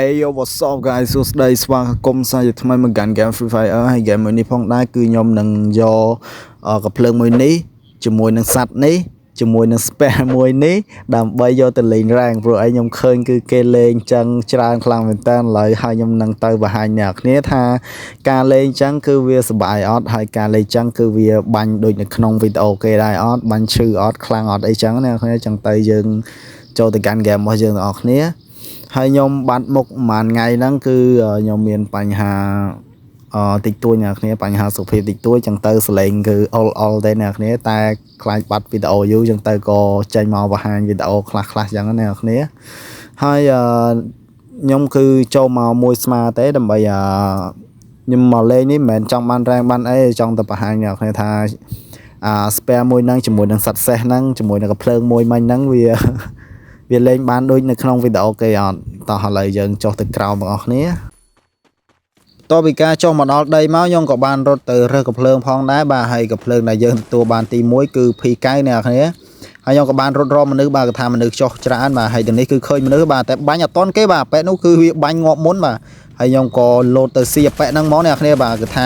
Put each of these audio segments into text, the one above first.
Hey yo what's up guys សួស្តីស្វាគមន៍សាជាថ្មីមកកាន់ Game Free Fire ហើយ game មួយនេះផងដែរគឺខ្ញុំនឹងយកកាភ្លើងមួយនេះជាមួយនឹងសัตว์នេះជាមួយនឹង spare មួយនេះដើម្បីយកទៅលេង rank ព្រោះឯងខ្ញុំឃើញគឺគេលេងចឹងច្រើនខ្លាំងមែនតើឥឡូវហើយខ្ញុំនឹងទៅបង្ហាញអ្នកគ្នាថាការលេងចឹងគឺវាសប្បាយអត់ហើយការលេងចឹងគឺវាបាញ់ដូចនៅក្នុងវីដេអូគេដែរអត់បាញ់ឈឺអត់ខ្លាំងអត់អីចឹងអ្នកគ្នាចឹងទៅយើងចូលទៅកាន់ game របស់យើងទាំងអស់គ្នាហើយខ្ញុំបាត់មុខប្រហែលថ្ងៃហ្នឹងគឺខ្ញុំមានបញ្ហាតិចតួចអ្នកគ្នាបញ្ហាសុខភាពតិចតួចចឹងទៅសលេងគឺអល់ទេអ្នកគ្នាតែខ្លាចបាត់វីដេអូយូរចឹងទៅក៏ចេញមកបង្ហាញវីដេអូខ្លះចឹងអ្នកគ្នាហើយខ្ញុំគឺចូលមកមួយស្មាទេដើម្បីខ្ញុំមកលេងនេះមិនមែនចង់បានរ៉ាងបានអីចង់ទៅបង្ហាញអ្នកគ្នាថាspare មួយហ្នឹងជាមួយនឹងសัตว์សេះហ្នឹងជាមួយនឹងកាភ្លើងមួយមិញហ្នឹងវាលេងបានដូចនៅក្នុងវីដេអូគេអត់តោះឥឡូវយើងចុះទៅក្រោមបងប្អូនគ្នាតពីការចុះមកដល់ដីមកខ្ញុំក៏បានរត់ទៅរើសកាភ្លើងផងដែរបាទហើយកាភ្លើងដែលយើងទទួលបានទី1គឺ P9 អ្នកគ្នាហើយខ្ញុំក៏បានរត់រកមនុស្សបាទថាមនុស្សចុះច្រើនបាទហើយទីនេះគឺឃើញមនុស្សបាទតែបាញ់អត់តន់គេបាទប៉ែនោះគឺវាបាញ់ងាប់មុនបាទហើយខ្ញុំក៏លោតទៅស៊ីប៉ែហ្នឹងមកអ្នកគ្នាបាទគឺថា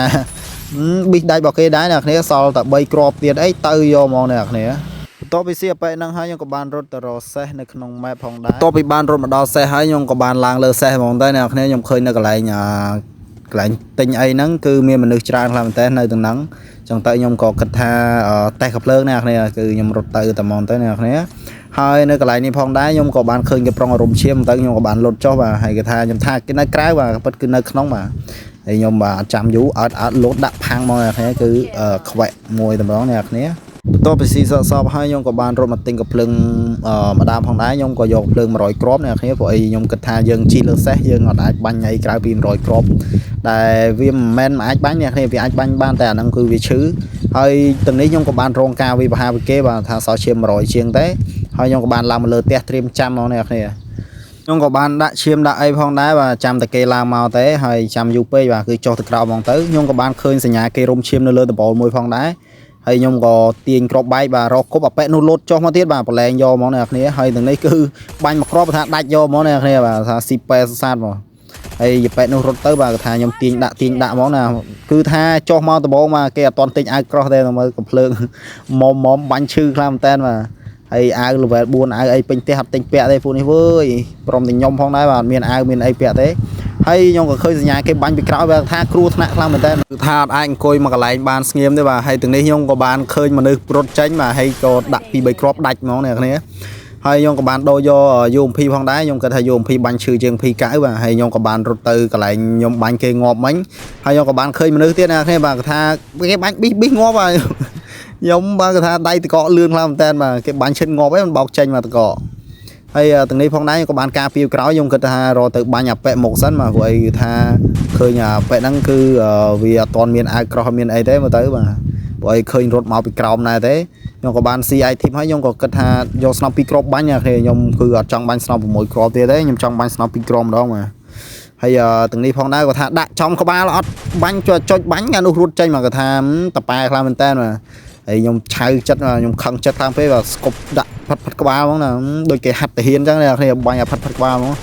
ប៊ីសដាច់របស់គេដែរអ្នកគ្នាសល់តែ3គ្រាប់ទៀតអីទៅយកមកអ្នកគ្នាបន្ទាប់ពីស៊ីប៉ែហ្នឹងហើយខ្ញុំក៏បានរត់ទៅរកសេះនៅក្នុង map ផងដែរបន្ទាប់ពីបានរត់មកដល់សេះហើយខ្ញុំក៏បានឡើងលើសេះហ្មងតែអ្នកគ្នាខ្ញុំឃើញនៅកន្លែងទិញអីហ្នឹងគឺមានមនុស្សច្រើនខ្លាំងមែនតើនៅទាំងហ្នឹងចឹងទៅខ្ញុំក៏គិតថាតេះកាភ្លើងអ្នកគ្នាគឺខ្ញុំរត់ទៅតែហ្មងទៅអ្នកគ្នាហើយនៅកន្លែងនេះផងដែរខ្ញុំក៏បានឃើញគេប្រុងអារម្មណ៍ឈាមទៅខ្ញុំក៏បានលុតចុះបាទហើយគេថាខ្ញុំថាគេនៅក្រៅបាទពិតគឺនៅក្នុងបាទហើយខ្ញុំបាទអត់ចាំយូរអត់លុតដាក់ផាំងមកអ្នកគ្នាគឺខ្វែកមួយតែម្ដងអ្នកគ្នាបន្ទាប់ពីស៊ីសពហើយខ្ញុំក៏បានរត់មកទិញកាភ្លើងម្ដងផងដែរខ្ញុំក៏យកភ្លើង100គ្រាប់អ្នកគ្នាព្រោះអីខ្ញុំគិតថាយើងជីលើសេះយើងអត់អាចបាញ់អីក្រៅពី100គ្រាប់តែវាមិនមែនអាចបាញ់អ្នកគ្នាវាអាចបាញ់បានតែអាហ្នឹងគឺវាឈឺហើយទាំងនេះខ្ញុំក៏បានរងការវិបហាពីគេបាទថាសល់ឈាម100ជាងទេហើយខ្ញុំក៏បានឡើងមកលើផ្ទះត្រៀមចាំមកអ្នកគ្នាខ្ញុំក៏បានដាក់ឈាមដាក់អីផងដែរបាទចាំតែគេឡើងមកទេហើយចាំយូរពេកបាទគឺចុះទៅក្រោមហ្មងទៅខ្ញុំក៏បានឃើញសញ្ញាគេរុំឈាមនៅលើដបមួយផងដែរហើយខ្ញុំក៏ទាញគ្រាប់បែកបាទរកគប់អាប៉ែនោះលោតចុះមកទៀតបាទប្រឡែងយកហ្មងអ្នកគ្នាហើយទាំងនេះគឺបាញ់មកគ្រាប់ថាដាច់យកហ្មងអ្នកគ្នាបាទថាស៊ីប៉ែសាទមកហើយយប៉ែនោះរត់ទៅបាទថាខ្ញុំទាញដាក់ហ្មងណាគឺថាចុះមកដបងមកគេអត់តន់ទិញអាវក្រោះទេមើលកំភ្លើងមុំបាញ់ឈឺខ្លាំងមែនតើបាទហើយអាវ level 4អាវអីពេញផ្ទះអត់ទិញពាក់ទេពួកនេះវើយព្រមតែខ្ញុំផងដែរបាទអត់មានអាវមានអីពាក់ទេហើយខ្ញុំក៏ឃើញសញ្ញាគេបាញ់ពីក្រោយបាទថាគ្រោះថ្នាក់ខ្លាំងមែនតើគឺថាអត់អាចអង្គុយមកកន្លែងបានស្ងៀមទេបាទហើយទាំងនេះខ្ញុំក៏បានឃើញមនុស្សរត់ចេញបាទហើយក៏ដាក់ពី3គ្រាប់ដាច់ហ្មងអ្នកគ្នាហើយខ្ញុំក៏បានដូរយក UMP ផងដែរខ្ញុំគិតថា UMP បាញ់ឈឺជាង P9 បាទហើយខ្ញុំក៏បានរត់ទៅកន្លែងខ្ញុំបាញ់គេងាប់មិញហើយខ្ញុំក៏បានឃើញមនុស្សទៀតអ្នកគ្នាបាទថាគេបាញ់ប៊ីសងាប់បាទខ្ញុំបាទគេថាដៃតកកលឿនខ្លាំងមែនតើបាទគេបាញ់ឈិនងាប់ឯងបោកចេញមកតកកហើយទាំងនេះផងដែរខ្ញុំក៏បានការពារក្រោយខ្ញុំគិតថារកទៅបាញ់អាប៉ែមុខសិនបាទព្រោះអីគឺថាឃើញអាប៉ែហ្នឹងគឺវាអត់ទាន់មានអាវក្រោះមានអីទេមើលទៅបាទព្រោះអីឃើញរត់មកពីក្រោមដែរទេខ្ញុំក៏បាន CI team ហើយខ្ញុំក៏គិតថាយកស្នប់2គ្រាប់បាញ់អាខ្ញុំគឺអត់ចង់បាញ់ស្នប់6គ្រាប់ទៀតទេខ្ញុំចង់បាញ់ស្នប់2គ្រាប់ម្ដងបាទហើយទាំងនេះផងដែរគាត់ថាដាក់ចំក្បាលអត់បាញ់ចុចបាញ់អានោះរត់ចេញមកគាត់ថាតប៉ែខ្លាំងមែនតើបាទហើយខ្ញុំឆៅចិត្តខ្ញុំខឹងចិត្តខ្លាំងពេកបាទស្គប់ដាក់ផាត់ក្បាលហ្មងណាដូចគេហាត់តាហ៊ានអញ្ចឹងអ្នកគ្នាបាញ់អាផាត់ក្បាលហ្មង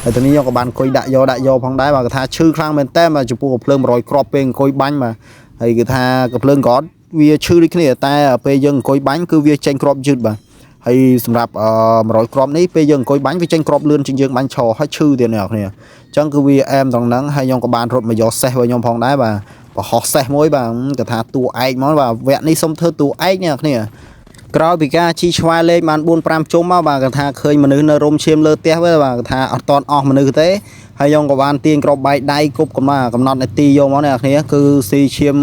ហើយទីនេះខ្ញុំក៏បានអង្គុយដាក់យកផងដែរបាទគាត់ថាឈឺខ្លាំងមែនតើបាទចំពោះកាភ្លើង100គ្រាប់ពេលអង្គុយបាញ់បាទហើយគឺថាកាភ្លើងក៏វាឈឺដូចគ្នាតែពេលយើងអង្គុយបាញ់គឺវាចេញគ្រាប់យឺតបាទហើយសម្រាប់100គ្រាប់នេះពេលយើងអង្គុយបាញ់វាចេញគ្រាប់លឿនជាងយើងបាញ់ឈរហើយឈឺទៀតអ្នកគ្នាអញ្ចឹងគឺវាអែមត្រង់ហ្នឹងហើយខ្ញុំក៏បានរត់មកយកសេះរបស់ខ្ញុំផងដែរបាទបោះសេះមួយបាទគាត់ថាតួឯកហ្មងបាទវគ្គនេះសុំធ្វើតួឯកអ្នកគ្នាក្រោយពីការជីឆ្វាយលេខបាន 4-5 ជុំមកបាទគាត់ថាឃើញមនុស្សនៅរុំឈាមលើផ្ទះវិញបាទគាត់ថាអត់តន់អស់មនុស្សទេហើយខ្ញុំក៏បានទាញគ្រាប់បែកដៃគប់កំណត់នាទីយកមកអ្នកគ្នាគឺស៊ីឈាម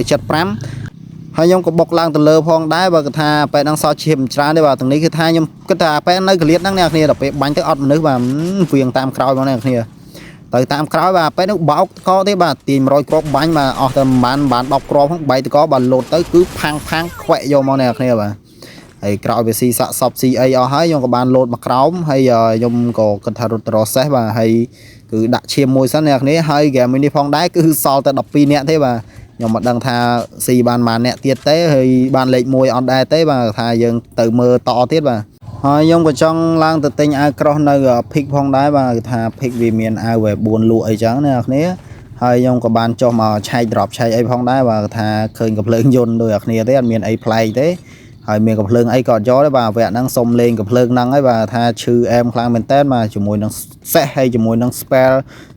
175ហើយខ្ញុំក៏បុកឡើងទៅលើផងដែរបើគាត់ថាប៉ែហ្នឹងសល់ឈាមច្រើនទេបាទទាំងនេះគឺថាខ្ញុំគិតថាប៉ែនៅកលៀតហ្នឹងអ្នកគ្នាដល់ពេលបាញ់ទៅអត់មនុស្សបាទវាងតាមក្រោយមកអ្នកគ្នាទៅតាមក្រោយបាទពេលនោះបោកតកទេបាទទាញ100គ្រាប់បាញ់បាទអស់តែបាន10គ្រាប់ហ្នឹងបែកតកបាទលោតទៅគឺផាំងខ្វែកយកមកអ្នកគ្នាបាទហើយក្រោយវាស៊ីសាក់សពស៊ីអីអស់ហើយខ្ញុំក៏បានលោតមកក្រោមហើយខ្ញុំក៏គិតថារត់រសេះបាទហើយគឺដាក់ឈាមមួយសិនអ្នកគ្នាហើយហ្គេមនេះផងដែរគឺសល់តែ12នាក់ទេបាទខ្ញុំមិនដឹងថាស៊ីបានប៉ុន្មានអ្នកទៀតទេហើយបានលេខ1អត់ដែរទេបាទថាយើងទៅមើលតទៀតបាទ ហើយខ្ញុំក៏ចង់ឡើងទៅទិញអាវក្រោះនៅ Pick ផងដែរបាទគឺថា Pick វាមានអាវ 4 លក់អីចឹងណាអ្នកគ្នាហើយខ្ញុំក៏បានចុះមកឆែក drop ឆែកអីផងដែរបាទថាឃើញកំភ្លើងយន្តដូចអ្នកគ្នាទេអត់មានអីប្លែកទេហើយមានកំភ្លើងអីក៏អត់យកដែរបាទវគ្គហ្នឹងសុំលេងកំភ្លើងហ្នឹងហើយបាទថាឈឺអែមខ្លាំងមែនតើបាទជាមួយនឹងសេះហើយជាមួយនឹង spell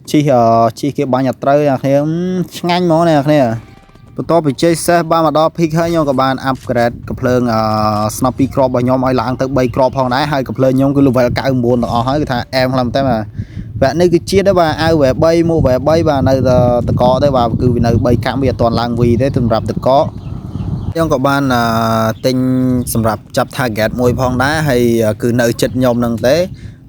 ជីគេបាញ់អត់ត្រូវអ្នកគ្នាឆ្ងាញ់ហ្មងអ្នកគ្នាបន្ទាប់ពីជ័យសេះបានមកដល់ Pick ហើយខ្ញុំក៏បាន upgrade កំភ្លើងSnap 2 គ្រាប់របស់ខ្ញុំឲ្យឡើងទៅ3គ្រាប់ផងដែរហើយកំភ្លើងខ្ញុំគឺ level 99ទាំងអស់ហើយគឺថាអែមខ្លាំងតែបាទវគ្គនេះគឺជាតិទេបាទអាវ 3 មក3បាទនៅតកទេបាទគឺវានៅ3កាំវាអត់ទាន់ឡើង V ទេសម្រាប់តកខ្ញុំក៏បានទិញសម្រាប់ចាប់ target មួយផងដែរហើយគឺនៅចិត្តខ្ញុំហ្នឹងទេ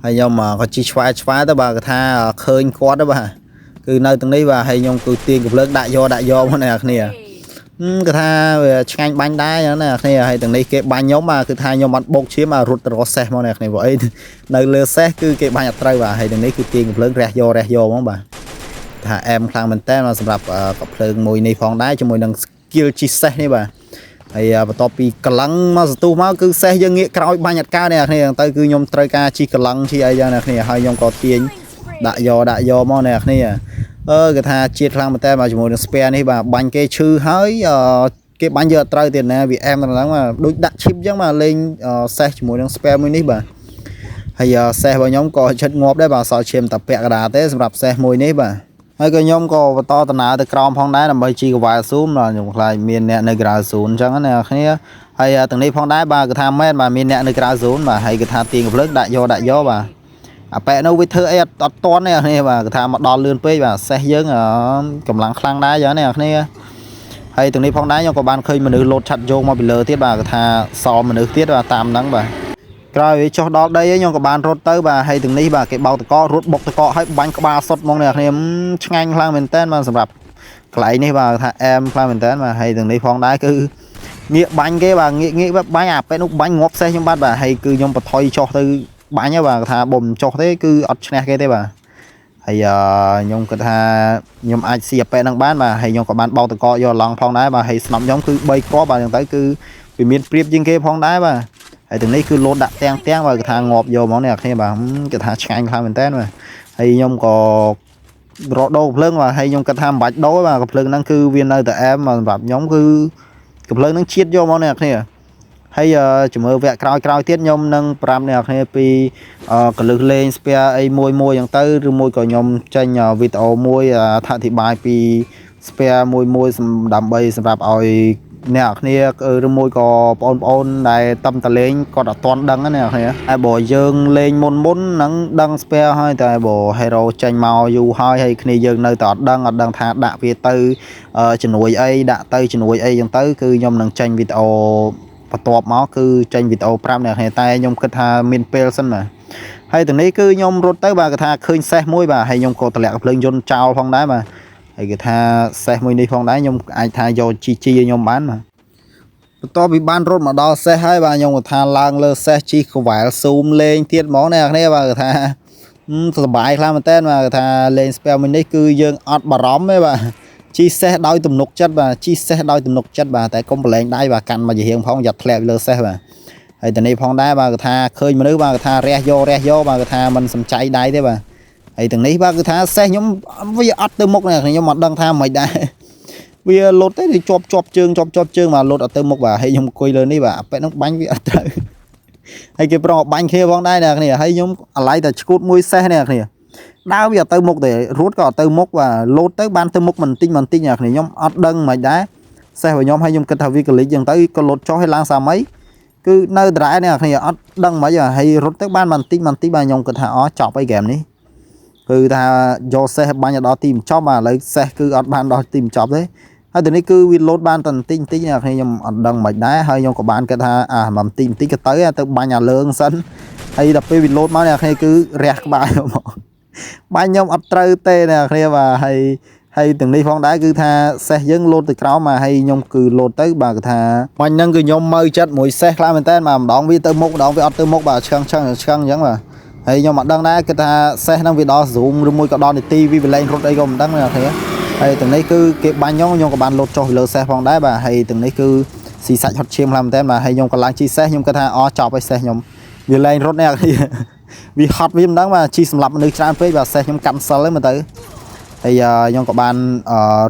ហើយខ្ញុំក៏ជីឆ្វាយទៅបាទគឺថាឃើញគាត់ទៅបាទគឺនៅទាំងនេះបាទហើយខ្ញុំគឺទាញកំភ្លើងដាក់យកមកអ្នកគ្នាគឺថាវាឆ្ងាញ់បាញ់ដែរណាអ្នកគ្នាហើយទាំងនេះគេបាញ់ខ្ញុំគឺថាខ្ញុំអត់បោកឈាមរត់ទៅរកសេះមកអ្នកគ្នាព្រោះអីនៅលើសេះគឺគេបាញ់អត់ត្រូវបាទហើយទាំងនេះគឺទាញកំភ្លើងរះយកហ្មងបាទថាអែមខ្លាំងមែនតើសម្រាប់កំភ្លើងមួយនេះផងដែរជាមួយនឹង skill ជីសេះនេះបាទហើយបន្ទាប់ពីកលឹងមកសន្ទុះមកគឺសេះយើងងាកក្រោយបាញ់អត់កើតអ្នកគ្នាទៅគឺខ្ញុំត្រូវការជីកលឹងជីអីយ៉ាងអ្នកគ្នាហើយខ្ញុំក៏ទាញដាក់យកមកអ្នកគ្នាគេថាជាតិខ្លាំងមែនតើមកជាមួយនឹង spare នេះបាទបាញ់គេឈឺហើយគេបាញ់យកអត់ត្រូវទៀតណាវាអែមដល់ហ្នឹងបាទដូចដាក់ chip អញ្ចឹងបាទលេងសេះជាមួយនឹង spare មួយនេះបាទហើយសេះរបស់ខ្ញុំក៏ចិត្តងាប់ដែរបាទសល់ឈាមតែពាក់កណ្ដាលទេសម្រាប់សេះមួយនេះបាទហើយក៏ខ្ញុំក៏បន្តដំណើរទៅក្រោមផងដែរដើម្បីជីកវ៉ាល់ស៊ូមដល់ខ្ញុំខ្លាចមានអ្នកនៅក្រៅស៊ូនអញ្ចឹងណាគ្នាហើយទាំងនេះផងដែរបាទគឺថាមែនបាទមានអ្នកនៅក្រៅស៊ូនបាទហើយគឺថាទាញកំភ្លើងដាក់យកបាទអាប៉ែនោះវាធ្វើអីអត់តន់ទេគ្នាបាទគឺថាមកដល់លឿនពេកបាទសេះយើងកម្លាំងខ្លាំងដែរយ៉ាងនេះគ្នាហើយទាំងនេះផងដែរខ្ញុំក៏បានឃើញមនុស្សលោតឆាត់យកមកពីលើទៀតបាទគឺថាសល់មនុស្សទៀតបាទតាមហ្នឹងបាទក្រោយវាចុះដល់ដីខ្ញុំក៏បានរត់ទៅបាទហើយទាំងនេះបាទគេបោកតករត់បុកតកឲ្យបាញ់ក្បាលសុតហ្មងអ្នកគ្នាឆ្ងាញ់ខ្លាំងមែនតើបាទសម្រាប់កន្លែងនេះបាទថាអែមខ្លាំងមែនតើបាទហើយទាំងនេះផងដែរគឺងាកបាញ់គេបាទងាកបាញ់អាពេលនោះបាញ់ងាប់សេះខ្ញុំបាទហើយគឺខ្ញុំបន្ថយចុះទៅបាញ់បាទថាបំចុះទេគឺអត់ឈ្នះគេទេបាទហើយខ្ញុំគិតថាខ្ញុំអាចស៊ីអាប៉ែហ្នឹងបានបាទហើយខ្ញុំក៏បានបោកតកយកឡងផងដែរបាទហើយស្នប់ខ្ញុំគឺ3គ្រាប់បាទអញ្ចឹងទៅគឺវាមានព្រៀបជាងគេផងដែរបាទហើយទាំងនេះគឺលោតដាក់ទាំងបាទគេថាងាប់យកហ្មងនេះអ្នកគ្នាបាទគេថាឆ្ងាញ់ខ្លាំងមែនតើបាទហើយខ្ញុំក៏រកដូរកំភ្លើងបាទហើយខ្ញុំគិតថាមិនបាច់ដូរបាទកំភ្លើងហ្នឹងគឺវានៅតែអែមសម្រាប់ខ្ញុំគឺកំភ្លើងហ្នឹងជាតិយកហ្មងនេះអ្នកគ្នាហើយជំរឿវគ្គក្រោយទៀតខ្ញុំនឹងប្រាប់អ្នកគ្នាពីកលឹះលេងស្ពែអីមួយអញ្ចឹងទៅឬមួយក៏ខ្ញុំចេញវីដេអូមួយអធិប្បាយពីស្ពែមួយដើម្បីសម្រាប់ឲ្យអ្នកគ្នាឬមួយក៏បងប្អូនដែលតំតលេងគាត់អត់ទាន់ដឹងណាអ្នកគ្នាហើយបើយើងលេងមុនហ្នឹងដឹងស្ពែហើយតែបើ hero ចេញមកយូរហើយគ្នាយើងនៅតែអត់ដឹងថាដាក់វាទៅជំនួយអីដាក់ទៅជំនួយអីអញ្ចឹងទៅគឺខ្ញុំនឹងចេញវីដេអូបន្ទាប់មកគឺចេញវីដេអូ5អ្នកតែខ្ញុំគិតថាមានពេលសិនបាទហើយទាំងនេះគឺខ្ញុំរត់ទៅបាទគេថាឃើញសេះមួយបាទហើយខ្ញុំក៏តម្លាក់កំភ្លើងយន្តចោលផងដែរបាទហើយគេថាសេះមួយនេះផងដែរខ្ញុំអាចថាយកជីខ្ញុំបានបាទបន្ទាប់ពីបានរត់មកដល់សេះហើយបាទខ្ញុំក៏ថាឡើងលើសេះជីក្វែលស៊ូមលេងទៀតហ្មងអ្នកគ្នាបាទគេថាសប្បាយខ្លាំងមែនតើបាទគេថាលេងស្ពែមួយនេះគឺយើងអត់បារម្ភទេបាទជីសេះដោយទំនុកចិត្តបាទជីសេះដោយទំនុកចិត្តបាទតែកុំប្រឡែងដៃបាទកាន់មកជារៀងផងយ៉ាត់ធ្លាក់លើសេះបាទហើយតនេះផងដែរបាទគេថាឃើញមនុស្សបាទគេថារះយកបាទគេថាមិនសំចៃដៃទេបាទហើយទាំងនេះបាទគឺថាសេះខ្ញុំវាអត់ទៅមុខនេះខ្ញុំអត់ដឹងថាមិនដែរវាលោតទេជាប់ជើងបាទលោតអត់ទៅមុខបាទហើយខ្ញុំអង្គុយលើនេះបាទពេលហ្នឹងបាញ់វាអត់ត្រូវហើយគេប្រងបាញ់គ្នាផងដែរអ្នកគ្នាហើយខ្ញុំអាឡ័យតែឈួតមួយសេះអ្នកគ្នាដើរវាអត់ទៅមុខទេរត់ក៏អត់ទៅមុខបាទលោតទៅបានទៅមុខបន្តិចអ្នកគ្នាខ្ញុំអត់ដឹងមិនដែរសេះរបស់ខ្ញុំហើយខ្ញុំគិតថាវាកលិចអញ្ចឹងទៅក៏លោតចុះឲ្យឡើងសាមីគឺនៅដដែលអ្នកគ្នាអត់ដឹងមិនហើយរត់ទៅបានបន្តិចបាទខ្ញុំគិតថាចប់អីហ្គេមនេះគឺថាយកសេះបាញ់ដល់ទីបញ្ចប់បាទឥឡូវសេះគឺអត់បានដល់ទីបញ្ចប់ទេហើយទីនេះគឺវាលោតបានតែបន្តិចអ្នកខ្ញុំអត់ដឹងមិនដែរហើយខ្ញុំក៏បានគិតថាបន្តិចក៏ទៅបាញ់លើងសិនហើយដល់ពេលវាលោតមកអ្នកគ្នាគឺរះក្បាលមកបាញ់ខ្ញុំអត់ត្រូវទេអ្នកគ្នាបាទហើយទាំងនេះផងដែរគឺថាសេះយើងលោតទៅក្រោមមកហើយខ្ញុំគឺលោតទៅបាទគឺថាបាញ់ហ្នឹងគឺខ្ញុំមើលចិត្តមួយសេះខ្លាំងមែនតើបាទម្ដងវាទៅមុខម្ដងវាអត់ទៅមុខបាទឆ្កឹងអញ្ចឹងបាទហើយខ្ញុំអត់ដឹងដែរគឺថាសេះហ្នឹងវាដល់ zoom ឬមួយក៏ដល់នីតិវាលេងរត់អីក៏មិនដឹងអ្នកគ្នាហើយទាំងនេះគឺគេបាញ់ខ្ញុំក៏បានលោតចុះលើសេះផងដែរបាទហើយទាំងនេះគឺស៊ីសាច់ហត់ឈាមខ្លាំងមែនតើបាទហើយខ្ញុំក៏ឡើងជីសេះខ្ញុំគិតថាចប់ហើយសេះខ្ញុំ វាលែងរត់នេះវាហត់វាមិនដឹងបាទជីសម្រាប់មនុស្សច្រើនពេកបាទសេះខ្ញុំកាន់សិលហ្នឹងមើលទៅហើយខ្ញុំក៏បាន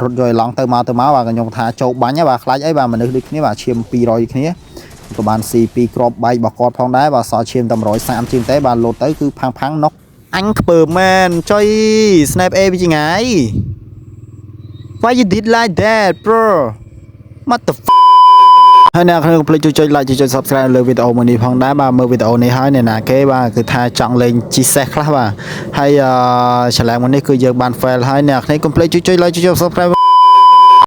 រត់យកឲ្យឡងទៅមកបាទខ្ញុំថាចូលបាញ់បាទខ្លាចអីបាទមនុស្សដូចគ្នាបាទឈាម200គ្នាក៏បានស៊ី2គ្រាប់បែករបស់គាត់ផងដែរបាទសល់ឈាមតែ130ជាងទេបាទលោតទៅគឺផាំងណុកអញខ្ពើមែនចុយ snap A វាជាថ្ងៃ Why you did like that bro what the fuck ហើយអ្នកខ្ញុំកុំភ្លេចជួយចុច like ជួយចុច subscribe លើវីដេអូមួយនេះផងដែរបាទមើលវីដេអូនេះហើយអ្នកណាគេបាទគឺថាចង់លេងជីសេះខ្លះបាទហើយឆ្លាងមួយនេះគឺយើងបាន fail ហើយអ្នកខ្ញុំកុំភ្លេចជួយចុច like ជួយចុច subscribe